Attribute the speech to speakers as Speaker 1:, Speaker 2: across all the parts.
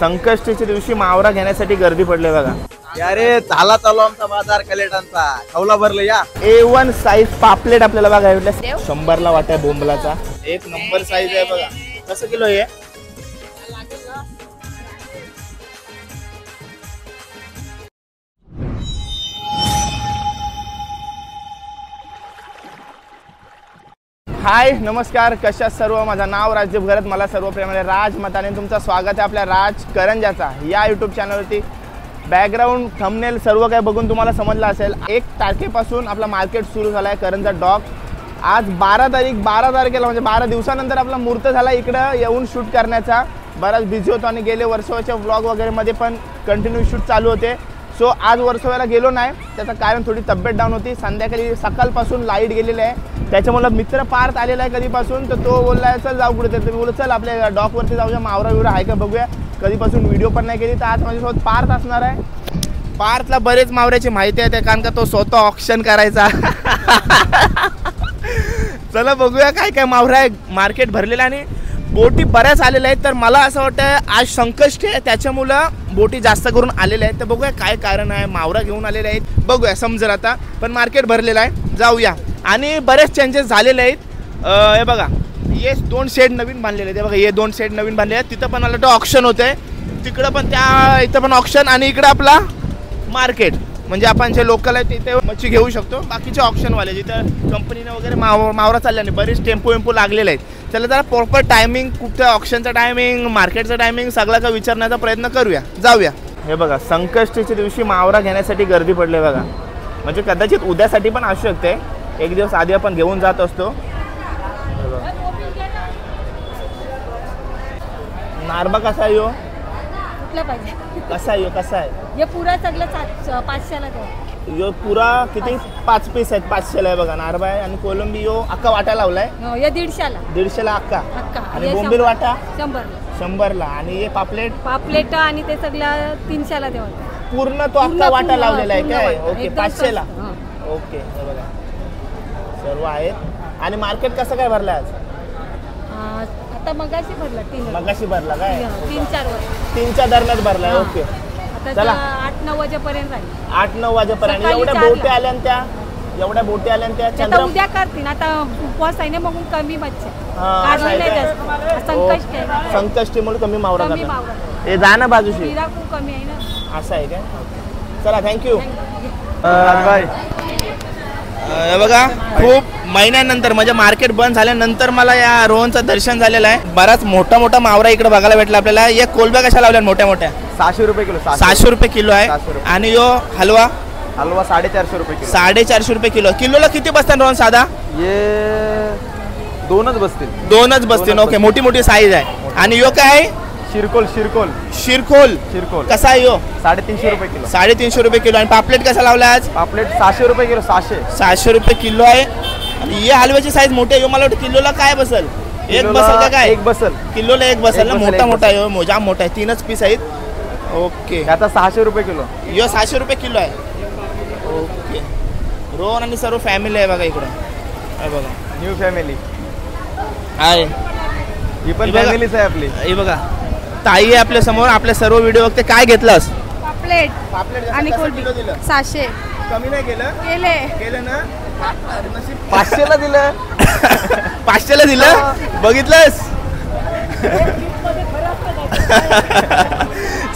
Speaker 1: संकष्टीच्या दिवशी मावरा घेण्यासाठी गर्दी पडली बघा.
Speaker 2: अरे झाला चालू आमचा बाजार कलेटांचा. खवला भरलं या.
Speaker 1: A1 साईज पापलेट आपल्याला बघा भेटल्या 100ला वाटा बोंबलाचा. एक नंबर साईज आहे बघा. कसं किलो आहे? हाय नमस्कार, कशा सर्व. माझं नाव राजदीप घरत. मला सर्व प्रेमाने राज मताने तुमचं स्वागत आहे आपल्या राज करंजाचा या यूट्यूब चॅनलवरती. बॅकग्राऊंड थंबनेल सर्व काही बघून तुम्हाला समजलं असेल. 1 तारखेपासून आपला मार्केट सुरू झाला आहे करंजा डॉग. आज 12 तारखेला म्हणजे 12 दिवसानंतर आपला मुहूर्त झाला इकडं येऊन शूट करण्याचा. बराच बिझी होतो आणि गेले वर्षाच्या व्लॉग वगैरेमध्ये पण कंटिन्यू शूट चालू होते. सो आज वर्सोव्याला गेलो नाही. त्याचं कारण थोडी तब्येत डाऊन होती. संध्याकाळी सकाळपासून लाईट गेलेली आहे. त्याच्यामुळे मित्र पार्थ आलेला आहे कधीपासून. तर तो बोलला चल जाऊ कुठे. तर मी बोललो चल आपल्या डॉकवरती जाऊया, मावरा विवरा आहे का बघूया. कधीपासून व्हिडिओ पण नाही केली. तर आज माझ्यासोबत पार्थ असणार आहे. पार्थला बरेच मावऱ्याची माहिती आहे कारण का तो स्वतः ऑक्शन करायचा. चला बघूया काय काय मावरा आहे. मार्केट भरलेलं आणि बोटी बऱ्याच आलेल्या आहेत. तर मला असं वाटतं आज संकष्टी आहे त्याच्यामुळं बोटी जास्त करून आलेल्या आहेत. तर बघूया काय कारण आहे. मावरा घेऊन आलेले आहेत बघूया समजेल आता. पण मार्केट भरलेलं आहे जाऊया. आणि बरेच चेंजेस झालेले आहेत. हे बघा हे 2 शेड नवीन बांधलेले आहेत. हे बघा हे 2 शेड नवीन बांधले आहेत. तिथं पण मला तो ऑक्शन होतंय. तिकडं पण त्या इथं पण ऑक्शन आणि इकडं आपला मार्केट म्हणजे आपण जे लोकल आहे तिथे मच्छी घेऊ शकतो. बाकीचे ऑप्शनवाले जिथं कंपनीने वगैरे मावरा चालल्या नाही. बरेच टेम्पो लागलेले आहेत. चला जरा प्रॉपर टायमिंग कुठं ऑप्शनचा टायमिंग मार्केटचा टायमिंग सगळं का विचारण्याचा प्रयत्न करूया जाऊया. हे बघा संकष्टीच्या दिवशी मावरा घेण्यासाठी गर्दी पडली बघा. म्हणजे कदाचित उद्यासाठी पण असू शकते. एक दिवस आधी आपण घेऊन जात असतो. नारबा कसा आहे यो? कसा आहे यो? कसा आहे
Speaker 3: हे पुरा सगळं 500ला द्या.
Speaker 1: यो पुरा किती 5 पीस आहेत. 500ला आहे बघा नारबा आहे. आणि कोलंबी यो अक्का वाटा लावलाय.
Speaker 3: हे 150ला.
Speaker 1: 150ला अक्का. आणि बोंबील वाटा 100ला. आणि हे पापलेट
Speaker 3: आणि ते सगळं 300ला द्या.
Speaker 1: पूर्ण तो अक्का वाटा लावलेला आहे काय? ओके 500ला. ओके हे बघा सर्व आहेत. आणि मार्केट कसं काय भरलं आज?
Speaker 3: आता मगाशी
Speaker 1: भरला काय?
Speaker 3: 3-4
Speaker 1: दरम्यान भरलाय. ओके चला
Speaker 3: 8-9 वाजेपर्यंत राहील.
Speaker 1: 8-9 वाजेपर्यंत. एवढ्या बोटी आल्या त्या
Speaker 3: आता उद्या करतील. आता उपवास आहे ना मग कमी मच्छी
Speaker 1: संकष्टीमुळे कमी मावरा करतात. हे जा ना बाजूशी
Speaker 3: कमी आहे ना.
Speaker 1: असं आहे काय? चला थँक्यू. हे बघा खूप महिन्यानंतर म्हणजे मार्केट बंद झाल्यानंतर मला या रोहनचं दर्शन झालेलं आहे. बराच मोठा मावरा इकडे बघायला भेटला आपल्याला. या कोलब्या कशा लावल्या मोठ्या
Speaker 2: 600 रुपये किलो.
Speaker 1: 600 रुपये किलो आहे. आणि यो हलवा
Speaker 2: 450 रुपये किलो.
Speaker 1: 450 रुपये किलो. किलोला किती बसतात रोहन साधा?
Speaker 2: ये 2च बसतील.
Speaker 1: 2च बसतील. ओके मोठी साईज आहे. आणि यो काय? शिरखोल कसा आहे यो?
Speaker 2: 350 रुपये किलो.
Speaker 1: 350 रुपये किलो. आणि पापलेट कसा लावला आज?
Speaker 2: पापलेट 600 रुपये किलो.
Speaker 1: 600 रुपये किलो आहे. आणि हे हलव्याची साईज मोठी आहे. मला वाटतं किलोला काय बसल? एक बसल का काय?
Speaker 2: एक बसल.
Speaker 1: किलोला एक बसल ना. मोठा आहे जाम मोठा आहे. 3च पीस आहेत. ओके
Speaker 2: आता 600 रुपये किलो.
Speaker 1: यो 600 रुपये किलो आहे. ओके रोहन आणि सर्व फॅमिली आहे बघा इकडे. आहे बघा
Speaker 2: न्यू फॅमिली
Speaker 1: आहे.
Speaker 2: ही पण फॅमिलीच आहे आपली.
Speaker 1: हे बघा ताई आहे आपल्या समोर. आपल्या सर्व व्हिडिओ बघते. काय घेतलंस?
Speaker 3: पापलेट आणि कोलंबी 600.
Speaker 1: कमी नाही केलं ना.
Speaker 2: 500ला दिलं.
Speaker 1: 500ला दिलं. बघितलंस?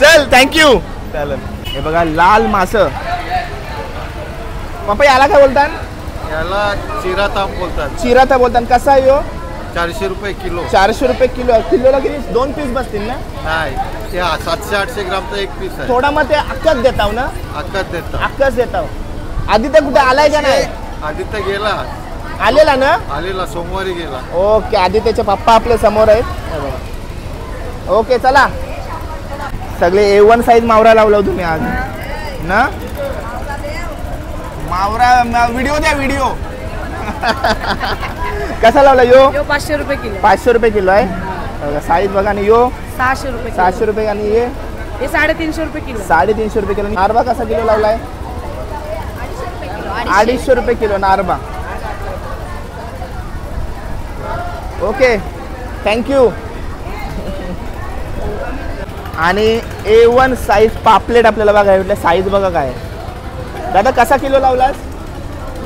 Speaker 1: चल थँक्यू.
Speaker 2: चालेल.
Speaker 1: हे बघा लाल मास. पप्पा याला काय बोलतात?
Speaker 2: याला चिराता
Speaker 1: बोलतात. कसा आहे यो?
Speaker 2: 400 रुपये किलो.
Speaker 1: 400 रुपये किलो. किलोला किती 2 पीस बसतील ना?
Speaker 2: नाही ते 700-800 ग्रामचा 1 पीस आहे.
Speaker 1: थोडा मग ते अक्काच देताव ना? अक्काच देताव. आदित्य कुठे आलाय का नाही?
Speaker 2: आदित्य गेला.
Speaker 1: आलेला ना?
Speaker 2: आलेला सोमवारी गेला.
Speaker 1: ओके आदित्यचे पप्पा आपल्या समोर आहेत. ओके चला. सगळे A1 साईज मावरा लावला तुम्ही आज ना. मावरा व्हिडिओ द्या व्हिडिओ. कसा लावला यो?
Speaker 3: 500 रुपये किलो.
Speaker 1: 500 रुपये किलो आहे. साईज बघा. आणि यो 600 रुपये. आणि हे
Speaker 3: 350 रुपये किलो.
Speaker 1: 350 रुपये किलो. नारबा कसा किलो लावलाय? 250 रुपये किलो नारबा. Okay thank you. आणि A1 साईज पापलेट आपल्याला बघा भेटले. साईज बघा काय दादा, कसा किलो लावलास?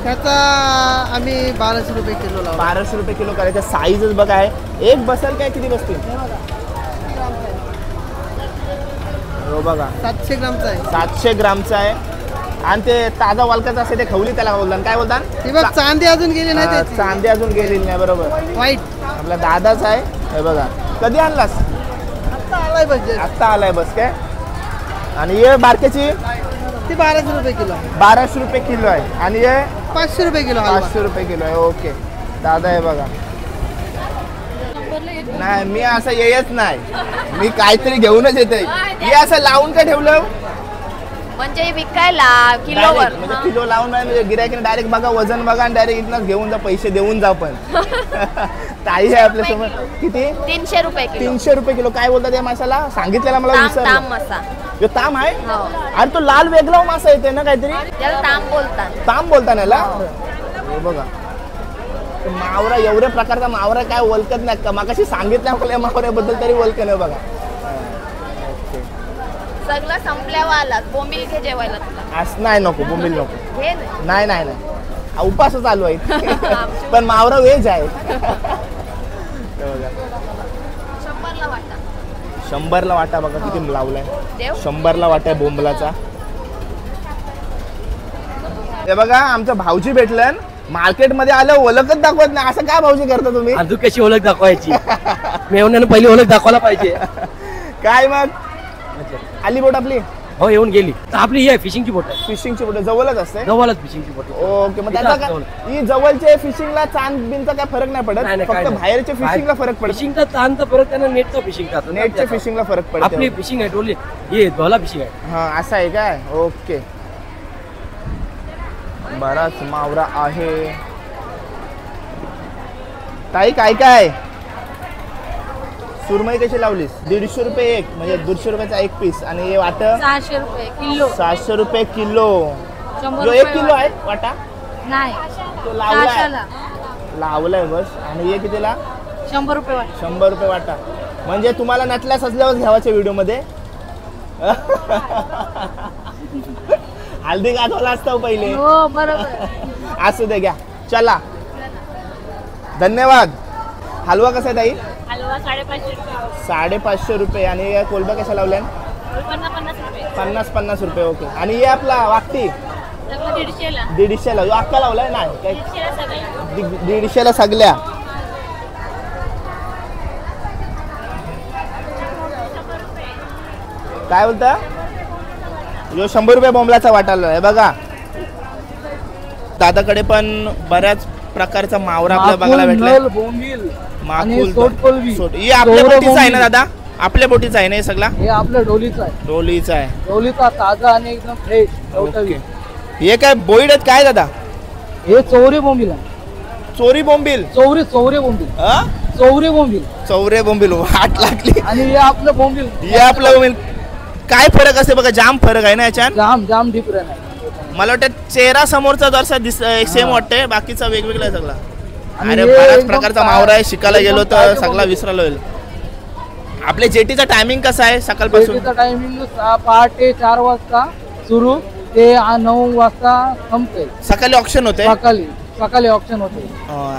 Speaker 4: त्याचा आम्ही 1200 रुपये किलो लावला.
Speaker 1: 1200 रुपये किलो करायचं. साईजच बघा आहे. एक बसेल काय, किती बसतील? हो बघा
Speaker 4: 700 ग्रामचा आहे.
Speaker 1: 700 ग्रामचा आहे. आणि ते ताजा वालकाचा असते ते खवली त्याला बोलतात, काय बोलतात?
Speaker 4: ती बघ चांदी अजून गेली नाही त्याची.
Speaker 1: चांदी अजून गेलेली नाही. बरोबर,
Speaker 4: व्हाईट.
Speaker 1: आपला दादाच आहे. हे बघा, कधी आणलास?
Speaker 4: आता आलाय बजेट.
Speaker 1: आत्ता आलाय बस काय. आणि हे बारकेची
Speaker 4: ती 1200 रुपये किलो.
Speaker 1: 1200 रुपये किलो आहे. आणि हे
Speaker 4: 500 रुपये किलो.
Speaker 1: 500 रुपये किलो आहे. ओके दादा, हे बघा. नाही, मी असं येत नाही, मी काहीतरी घेऊनच येते. हे असं लावून का ठेवलं?
Speaker 5: म्हणजे विकायला किलोवर.
Speaker 1: Direct, म्हणजे किलो लावून नाही, म्हणजे गिरायकीने डायरेक्ट बघा वजन बघा आणि डायरेक्ट इथनच घेऊन जा, पैसे देऊन जा. पण ताई आहे आपल्या समोर. किती?
Speaker 5: 300 रुपये किलो.
Speaker 1: 300 रुपये किलो. काय बोलतात या माशाला? सांगितलेला मला
Speaker 5: ताम
Speaker 1: विसरलो.
Speaker 5: मासा.
Speaker 1: यो ताम आहे.
Speaker 5: हो.
Speaker 1: अरे तो लाल वेगळा मासा येते ना काहीतरी,
Speaker 5: त्याला ताम बोलतात.
Speaker 1: ताम बोलता ना याला? हे बघा, तो मावरा, एवढ्या प्रकारचा मावरा काय ओळखत नाही का? मागाशी सांगितलं आपल्या मावऱ्याबद्दल तरी ओळख नाही बघा.
Speaker 5: सगळं संपल्यावर आलात. बोंबील घे जेवायला तुला.
Speaker 1: असं नाही, नको बोंबील नको.
Speaker 5: घे
Speaker 1: नाही नाही नाही, उपास चालू आहे. पण मावरा वेज आहे.
Speaker 5: 100ला वाटा.
Speaker 1: 100ला वाटा बघा किती लावलाय.
Speaker 5: देव.
Speaker 1: 100ला वाटा आहे बोंबलाचा. हे बघा, आमचं भाऊजी भेटलं. मार्केटमध्ये आलं ओळखच दाखवत नाही. असं काय भाऊजी करता तुम्ही?
Speaker 6: अजून कशी ओळख दाखवायची? मेवण्यानं पहिली ओळख दाखवायला पाहिजे.
Speaker 1: काय मग आली बोट आपली?
Speaker 6: हो, येऊन गेली. तर आपली ही आहे फिशिंगची बोट आहे.
Speaker 1: फिशिंगची बोट जवळच असते.
Speaker 6: जवळच फिशिंगची बोट.
Speaker 1: ओके, मग त्याचा काय, ही जवळच्या फिशिंगला चांद बिनचा काय फरक नाही पडत?
Speaker 6: नाही,
Speaker 1: फक्त बाहेरच्या फिशिंगला फरक पडतो.
Speaker 6: फिशिंगचा ताणचा फरक त्यांना नेटचा फिशिंगचा.
Speaker 1: नेटच्या फिशिंगला फरक पडतो.
Speaker 6: आपली फिशिंग आहे डोली, हे धोला फिशिंग आहे.
Speaker 1: हा, असं आहे काय? ओके, बराच मावरा आहे. ताई काय काय सुरमई कशी लावलीस? 150 रुपये एक, म्हणजे 200 रुपयाचा एक पीस. आणि हे वाट
Speaker 3: 600 रुपये किलो.
Speaker 1: 700 रुपये किलो.
Speaker 3: 100
Speaker 1: जो 1 किलो आहे वाटा
Speaker 3: नाही,
Speaker 1: तो लावलाय.
Speaker 3: 600ला.
Speaker 1: लावलाय बस. आणि हे कितीला?
Speaker 3: 100 रुपये वाटा.
Speaker 1: 100 रुपये वाटा. म्हणजे तुम्हाला नटल्या सजल्यावर घ्यावाच्या व्हिडिओ मध्ये हल्दी गाठवला असतो पहिले.
Speaker 3: हो बरोबर.
Speaker 1: असू दे, घ्या. चला, धन्यवाद. हलवा कसा आहे ताई?
Speaker 3: हलवा 550 रुपये.
Speaker 1: 550 रुपये. आणि या कोलबा कशा लावल्या?
Speaker 3: 50 रुपये.
Speaker 1: 50 रुपये. ओके. आणि हे आपला वाकटी
Speaker 3: 150ला.
Speaker 1: 150ला. जो अक्का लावलाय नाही काय?
Speaker 3: 150ला सगळे.
Speaker 1: 150ला सगळ्या. काय बोलता? जो 100 रुपये बोंबलाचा वाटाला आहे बघा. दादाकडे पण बऱ्याच प्रकारचा मावरा आपल्याला बघायला भेटला.
Speaker 4: बोंबील
Speaker 1: माकुल,
Speaker 4: सोटकोलबी.
Speaker 1: हे आपल्या बोटीचा आहे ना दादा? आपल्या बोटीचा आहे ना हे सगळा?
Speaker 4: हे आपल्या डोलीचा आहे.
Speaker 1: डोलीचा आहे.
Speaker 4: डोलीचा ताजा आणि एकदम फ्रेश.
Speaker 1: ओके. हे काय बोईड आहेत काय दादा?
Speaker 4: हे चौरे बोंबील आहे.
Speaker 1: चोरी बोंबील?
Speaker 4: चौरे बोंबील.
Speaker 1: हा?
Speaker 4: चौरे बोंबील.
Speaker 1: चौरे बोंबील वाट लागली.
Speaker 4: आणि हे आपलं बोंबील.
Speaker 1: हे आपलं बोंबील. काय फरक असते बघा? जाम फरक आहे ना याच्यात?
Speaker 4: जाम डिफरंट आहे.
Speaker 1: मला वाटतं चेहरा समोरचा जरसा सेम वाटतंय, बाकीचा वेगवेगळा आहे सगळा.
Speaker 4: आणि
Speaker 1: अरे
Speaker 4: हे
Speaker 1: बऱ्याच
Speaker 4: एकदम
Speaker 1: प्रकारचा मावरा आहे. शिकायला
Speaker 4: एकदम
Speaker 1: गेलो तर
Speaker 4: ताजं
Speaker 1: सगळा
Speaker 4: बोंबील.
Speaker 1: विसरायला होईल. आपल्या जेटीचा टायमिंग कसा आहे सकाळपासून?
Speaker 4: पेटीचा टायमिंग पहाटे 4 वाजता सुरू ते 9 वाजता संपते.
Speaker 1: सकाळी ऑप्शन होते
Speaker 4: सकाळी ऑप्शन होते.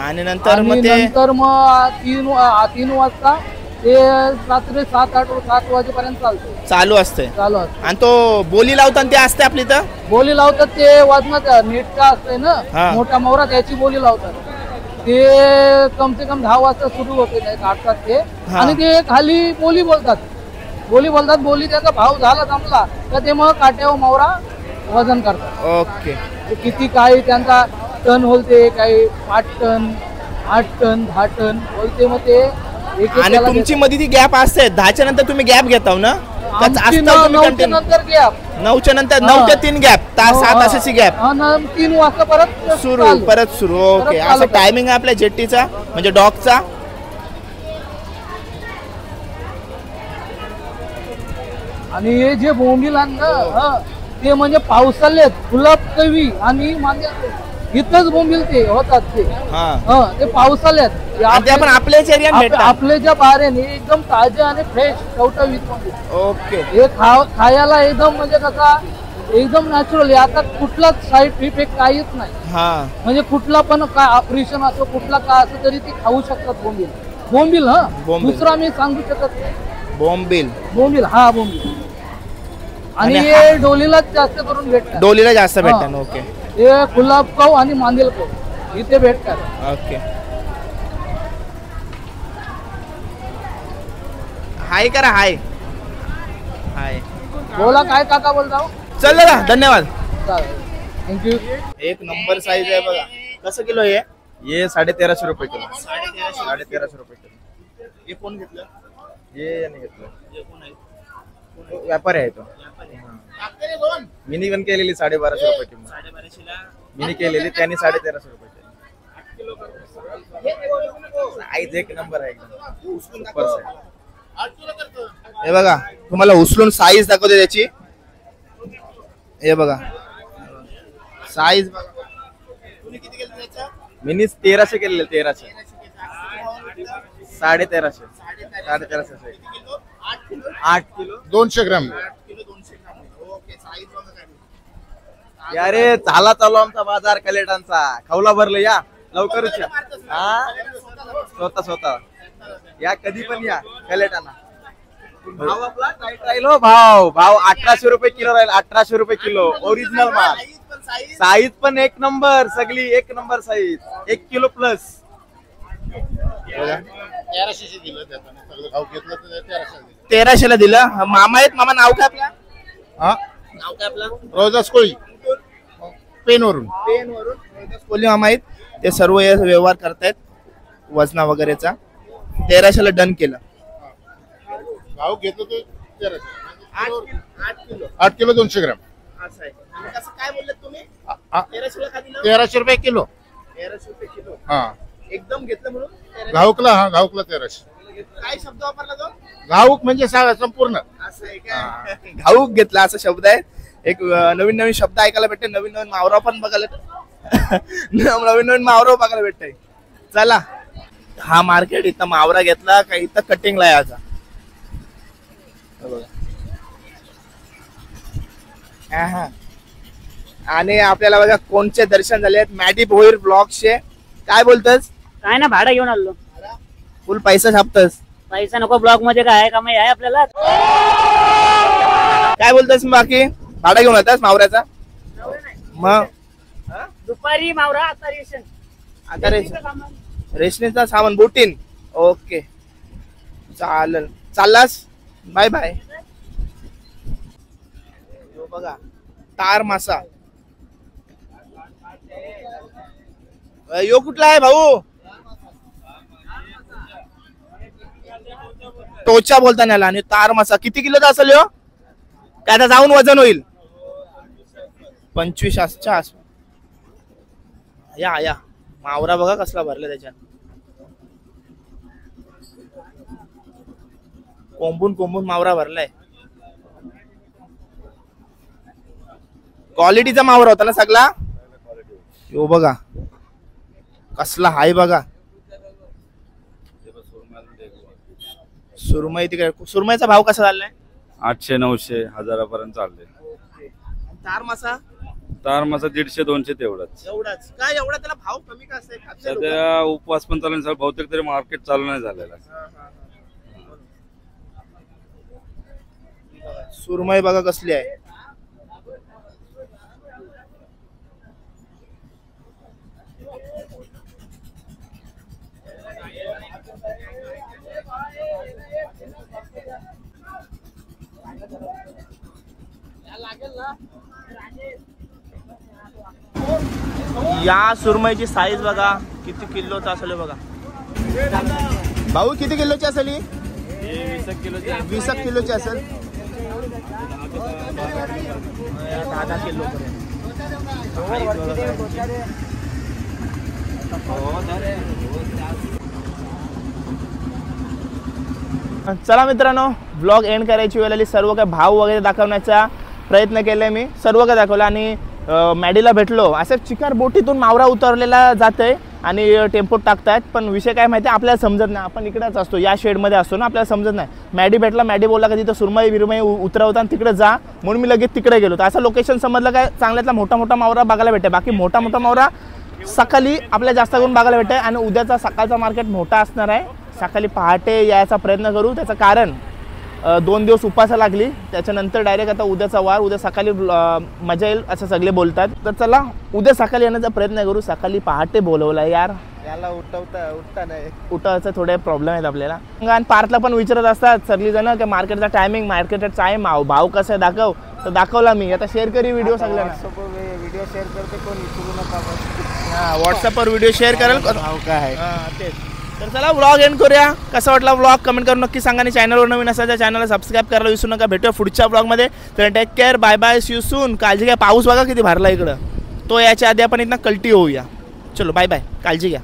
Speaker 1: आणि नंतर मग ते
Speaker 4: नंतर मग 3 वाजता ते रात्री 7 वाजेपर्यंत
Speaker 1: चालू असते. आणि तो बोली लावताना ते असते आपली तर
Speaker 4: बोली लावतात. ते वाजनाचा नेटचा असते
Speaker 1: हा.
Speaker 4: ना मोठा मोहरा, त्याची बोली लावतात. ते कम से कम 10 वाजता सुरू होते, काढतात ते.
Speaker 1: हा.
Speaker 4: आणि ते खाली बोली बोलतात. बोली त्याचा भाव झाला जमला तर ते मग काट्यावर मोहरा वजन करतात.
Speaker 1: ओके.
Speaker 4: ते किती काही त्यांचा टन होते, काही 5 टन 8 टन 10 टन बोलते. मग ते
Speaker 1: आणि तुमची मध्ये ती गॅप असते 10च्या नंतर तुम्ही गॅप घेताव ना?
Speaker 4: 9च्या नंतर गॅप.
Speaker 1: 9च्या नंतर 9 ते 3 गॅप, 6 तासाची गॅप.
Speaker 4: 3 वाजता परत
Speaker 1: सुरू. ओके. असं टायमिंग आहे आपल्या जेट्टीचा, म्हणजे डॉकचा.
Speaker 4: आणि हे जे बोंबील ना ते म्हणजे पावसाळ्यात गुलाब कवी आणि मांद्याचे इथंच बोंबील ते होतात ते
Speaker 1: हा
Speaker 4: ते पावसाळ्यात
Speaker 1: आणि ते आपण आपल्याच एरियात भेटतात.
Speaker 4: आपले ज्या बारे एकदम ताजे आणि फ्रेश टवटवीत बोंबील.
Speaker 1: ओके
Speaker 4: हे खायला एकदम म्हणजे कसा एकदम नॅचरल. आता कुठलाच साईड इफेक्ट काहीच नाही.
Speaker 1: हा
Speaker 4: म्हणजे कुठला पण काय ऑपरेशन असो कुठला काय असो तरी ते खाऊ शकतात बोंबील. बोंबील
Speaker 1: बोंबील.
Speaker 4: दुसरा मी सांगू शकत नाही.
Speaker 1: बोंबील
Speaker 4: बोंबील आणि हे डोलीलाच जास्त करून भेटतात.
Speaker 1: डोलीला जास्त भेटतात. ओके
Speaker 4: हे गुलाबकाव आणि मांदेलकाव इथे भेटतात.
Speaker 1: ओके हाय करा हाय हाय.
Speaker 4: बोला काय काका बोलता.
Speaker 1: चल दादा धन्यवाद.
Speaker 4: थँक्यू.
Speaker 1: एक नंबर साईज आहे बघा. कसं किलो आहे
Speaker 2: ये 1350 रुपये किलो.
Speaker 1: 1350
Speaker 2: रुपये किलो.
Speaker 1: हे कोण घेतलं.
Speaker 2: ये नाही घेतलं.
Speaker 1: हे कोण आहे.
Speaker 2: व्यापारी आहे तो. मिनी पण केलेली 1250 रुपये किंमत.
Speaker 1: 1250
Speaker 2: मिनी केलेली त्यांनी 1350 रुपये साईज एक नंबर आहे एकदम सुपर साईज.
Speaker 1: हे बघा तुम्हाला उचलून साईज दाखवते त्याची. हे बघा साईज बघा.
Speaker 2: मिनी 1300 केलेले 1300 1350 1350 8 किलो
Speaker 7: 200 ग्राम.
Speaker 2: अरे झाला चालू आमचा बाजार कलेटांचा. खवला भरलं या लवकरच या. स्वतः या कधी पण या कलेटांना. भाव आपला टाईट राहील हो. भाव 1800 रुपये किलो राहील. 1800 रुपये किलो ओरिजिनल माल. साईज पण एक नंबर सगळी एक नंबर साईज 1 किलो प्लस.
Speaker 1: 1300 दिलं. मामा आहेत. मामा नाव काय आपला. नाव काय आपलं.
Speaker 7: रोजा कोळी पेनवरून.
Speaker 1: कोली मामा आहेत. ते सर्व हे व्यवहार करतायत वजना वगैरेचा. 1300 डन केलं.
Speaker 7: भाव घेतलं ते 1300. 8 किलो 200 ग्राम.
Speaker 1: काय बोलले तुम्ही.
Speaker 7: 1300 रुपये किलो.
Speaker 1: 1300 रुपये किलो.
Speaker 7: हा
Speaker 1: एकदम घेतलं म्हणून
Speaker 7: घाऊकला. हा घाऊकला 1300.
Speaker 1: काय शब्द वापरला तो.
Speaker 7: घाऊक म्हणजे संपूर्ण.
Speaker 1: असं आहे का. घाऊक घेतला असा शब्द आहे. एक नवीन शब्द ऐकायला भेटते. नवीन मावरा पण बघायला नवीन मावरा बघायला भेटतंय. चला हा मार्केट. इथं मावरा घेतला का इथं कटिंगला यायचा. आणि आपल्याला बघा कोणचे दर्शन झाले आहेत. मॅडी भोईर ब्लॉगचे. काय बोलतस.
Speaker 8: काय ना भाडं घेऊन आलो.
Speaker 1: फुल पैसा छापतस.
Speaker 8: पैसा नको. ब्लॉग मध्ये काय कमाई आहे आपल्याला.
Speaker 1: काय बोलतस बाकी. भाडा घेऊन येतास मावऱ्याचा. मग
Speaker 8: दुपारी मावरा आता रेशन.
Speaker 1: आता रेशनीचा सामान बोटीन. ओके चालेल. चाललास. Bye bye. बघा तार मासा. यो कुठला आहे भाऊ. टोचा बोलताना आला. आणि तार मासा किती किलोचा असेल यो. काय आता जाऊन वजन होईल. 25च्या आसपास. या मावरा बघा कसला भरला त्याच्यात. कोंबून मावरा भरलाय. क्वालिटीचा मावरा होता ना सगळा. यो बघा कसला हाय बघा. सुरमई तिकडे. सुरमईचा भाव कसा चाललाय.
Speaker 9: 800 900 1000 चालले.
Speaker 1: तार मासा.
Speaker 9: तार मासा 150 200 तेवढाच.
Speaker 1: एवढाच काय. एवढा त्याला भाव कमी का असते.
Speaker 9: सध्या उपवास पण चालू नाही. बहुतेक तरी मार्केट चालू नाही झालेला.
Speaker 1: सुरमई बघा कसली आहे. या सुरमईची साईज बघा किती किलोचा असेल बघा. भाऊ किती किलोची असेल. 20 किलोची असेल. 10 किलो. चला मित्रांनो ब्लॉग एंड करायची वेळ आली. सर्व काय भाव वगैरे दाखवण्याचा प्रयत्न केलाय मी. सर्व काय दाखवलं. आणि मॅडीला भेटलो असं चिकार बोटीतून मावरा उतरलेला जातंय आणि टेम्पोत टाकतायत. पण विषय काय माहिती आपल्याला समजत नाही, आपण इकडेच असतो या शेडमध्ये असतो ना, आपल्याला समजत नाही. मॅडी भेटला, मॅडी बोलला का तिथं सुरमई बिरमई उतरवता आणि तिकडे जा, म्हणून मी लगेच तिकडे गेलो. तर असं लोकेशन समजलं काय चांगल्यातला मोठा मोठा मावरा बघायला भेटते. बाकी मोठा मोठा मावरा सकाळी आपल्याला जास्त करून बघायला भेटते आणि उद्याचा सकाळचा मार्केट मोठा असणार आहे. सकाळी पहाटे यायचा प्रयत्न करू. त्याचं कारण 2 दिवस उपासा लागली, त्याच्यानंतर डायरेक्ट आता उद्याचा वार, उद्या सकाळी मजा येईल असं सगळे बोलतात. तर चला उद्या सकाळी येण्याचा प्रयत्न करू. सकाळी पहाटे बोलवलं यार,
Speaker 2: याला उठता नाही,
Speaker 1: उठायचं थोडे प्रॉब्लेम आहेत आपल्याला. आणि पार्थला पण विचारत असतात सगळी जण की मार्केटचा टायमिंग, मार्केटचा टाईम, भाव कसं आहे दाखव. तर दाखवला मी, आता शेअर करी व्हिडिओ सगळ्यांना.
Speaker 2: व्हिडिओ शेअर करते कोण विचारू नका.
Speaker 1: हां व्हॉट्सअपवर व्हिडिओ शेअर करेल.
Speaker 2: भाव काय आहे
Speaker 1: हां तेच. तर चला व्लॉग एंड करूया. कसा वाटला व्लॉग कमेंट करून नक्की सांगा आणि चॅनलवर नवीन असाल तर चॅनलला सबस्क्राईब करायला विसरू नका. भेटूया पुढच्या व्लॉगमध्ये. तर take care, bye bye, see you soon. काळजी घ्या. पाऊस बघा किती भरला इकडं, तो याच्या आधी आपण इथनं कल्टी होऊया. चलो बाय बाय, काळजी घ्या.